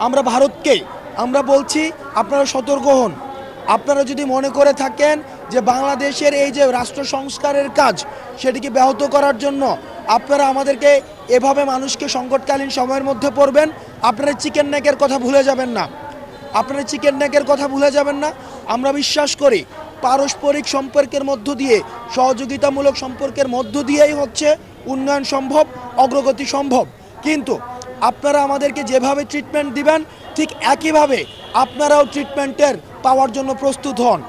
আমরা ভারতকে আমরা বলছি আপনারা সতর্ক হন। আপনারা যদি মনে করে থাকেন যে বাংলাদেশের এই যে রাষ্ট্র সংস্কারের কাজ সেটিকে ব্যাহত করার জন্য আপনারা আমাদেরকে এভাবে মানুষকে সংকটকালীন সময়ের মধ্যে পড়বেন, আপনারা চিকেন নেকের কথা ভুলে যাবেন না। আপনারা চিকেন নেকের কথা ভুলে যাবেন না। আমরা বিশ্বাস করি পারস্পরিক সম্পর্কের মধ্য দিয়ে, সহযোগিতামূলক সম্পর্কের মধ্য দিয়েই হচ্ছে উন্নয়ন সম্ভব, অগ্রগতি সম্ভব। কিন্তু আপনারা আমাদেরকে যেভাবে ট্রিটমেন্ট দিবেন ঠিক একইভাবে আপনারাও ট্রিটমেন্টের পাওয়ার জন্য প্রস্তুত হন।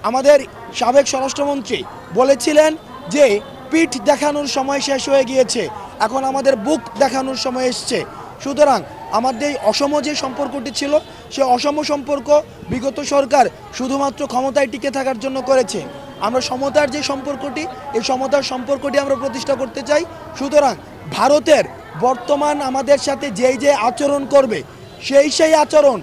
আমাদের সাবেক স্বরাষ্ট্রমন্ত্রী বলেছিলেন যে পিঠ দেখানোর সময় শেষ হয়ে গিয়েছে, এখন আমাদের বুক দেখানোর সময় এসছে। সুতরাং আমাদের এই অসম যে সম্পর্কটি ছিল সে অসম সম্পর্ক বিগত সরকার শুধুমাত্র ক্ষমতায় টিকে থাকার জন্য করেছে। আমরা সমতার যে সম্পর্কটি, এই সমতার সম্পর্কটি আমরা প্রতিষ্ঠা করতে চাই। সুতরাং ভারতের বর্তমান আমাদের সাথে যে আচরণ করবে সেই আচরণ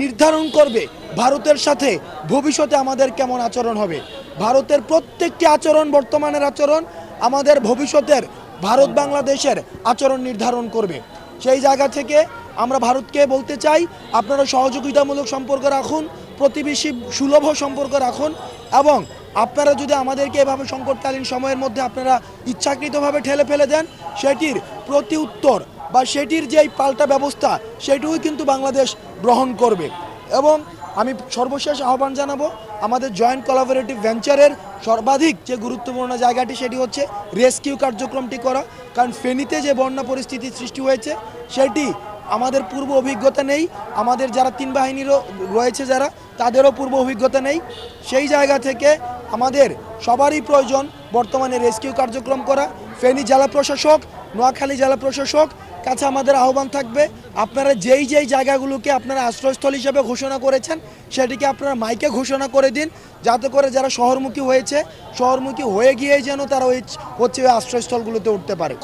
নির্ধারণ করবে ভারতের সাথে ভবিষ্যতে আমাদের কেমন আচরণ হবে। ভারতের প্রত্যেকটি আচরণ, বর্তমানের আচরণ আমাদের ভবিষ্যতের ভারত বাংলাদেশের আচরণ নির্ধারণ করবে। সেই জায়গা থেকে আমরা ভারতকে বলতে চাই আপনারা সহযোগিতামূলক সম্পর্ক রাখুন, প্রতিবেশী সুলভ সম্পর্ক রাখুন, এবং আপনারা যদি আমাদেরকে এভাবে সংকটকালীন সময়ের মধ্যে আপনারা ইচ্ছাকৃতভাবে ঠেলে ফেলে দেন সেটির প্রতি উত্তর বা সেটির যেই পাল্টা ব্যবস্থা সেটিও কিন্তু বাংলাদেশ গ্রহণ করবে। এবং আমি সর্বশেষ আহ্বান জানাবো আমাদের জয়েন্ট কোলাবোরেটিভ ভেঞ্চারের সর্বাধিক যে গুরুত্বপূর্ণ জায়গাটি সেটি হচ্ছে রেস্কিউ কার্যক্রমটি করা। কারণ ফেনীতে যে বন্যা পরিস্থিতির সৃষ্টি হয়েছে সেটি আমাদের পূর্ব অভিজ্ঞতা নেই, আমাদের যারা তিন বাহিনীরও রয়েছে যারা তাদেরও পূর্ব অভিজ্ঞতা নেই। সেই জায়গা থেকে আমাদের সবারই প্রয়োজন বর্তমানে রেস্কিউ কার্যক্রম করা। ফেনী জেলা প্রশাসক, নোয়াখালী জেলা প্রশাসক কাছে আমাদের আহ্বান থাকবে আপনারা যেই জায়গাগুলোকে আপনারা আশ্রয়স্থল হিসেবে ঘোষণা করেছেন সেটিকে আপনারা মাইকে ঘোষণা করে দিন, যাতে করে যারা শহরমুখী হয়েছে শহরমুখী হয়ে গিয়েই যেন তারা ওই আশ্রয়স্থলগুলোতে উঠতে পারে।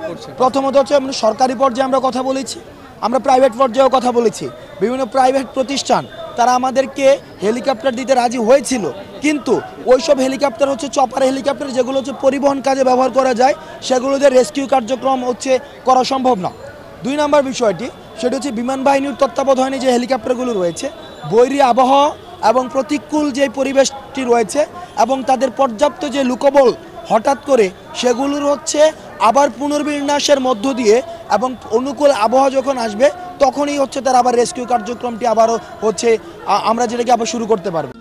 প্রথমত হচ্ছে আমরা সরকারি পর্যায়ে আমরা কথা বলেছি, আমরা প্রাইভেট পর্যায়েও কথা বলেছি। বিভিন্ন প্রাইভেট প্রতিষ্ঠান তারা আমাদেরকে হেলিকপ্টার দিতে রাজি হয়েছিল, কিন্তু ওইসব হেলিকপ্টার হচ্ছে চপার হেলিকপ্টার, যেগুলো হচ্ছে পরিবহন কাজে ব্যবহার করা যায়, সেগুলোতে রেস্কিউ কার্যক্রম হচ্ছে করা সম্ভব না। দুই নম্বর বিষয়টি সেটা হচ্ছে বিমান বাহিনীর তত্ত্বাবধানে যে হেলিকপ্টারগুলো রয়েছে, বৈরী আবহাওয়া এবং প্রতিকূল যে পরিবেশটি রয়েছে এবং তাদের পর্যাপ্ত যে লুকোবল হঠাৎ করে সেগুলোর হচ্ছে আবার পুনর্বিন্যাসের মধ্য দিয়ে এবং অনুকূল আবহাওয়া যখন আসবে তখনই হচ্ছে তারা আবার রেস্কিউ কার্যক্রমটি আবারও হচ্ছে আমরা যেটাকে আবার শুরু করতে পারবো।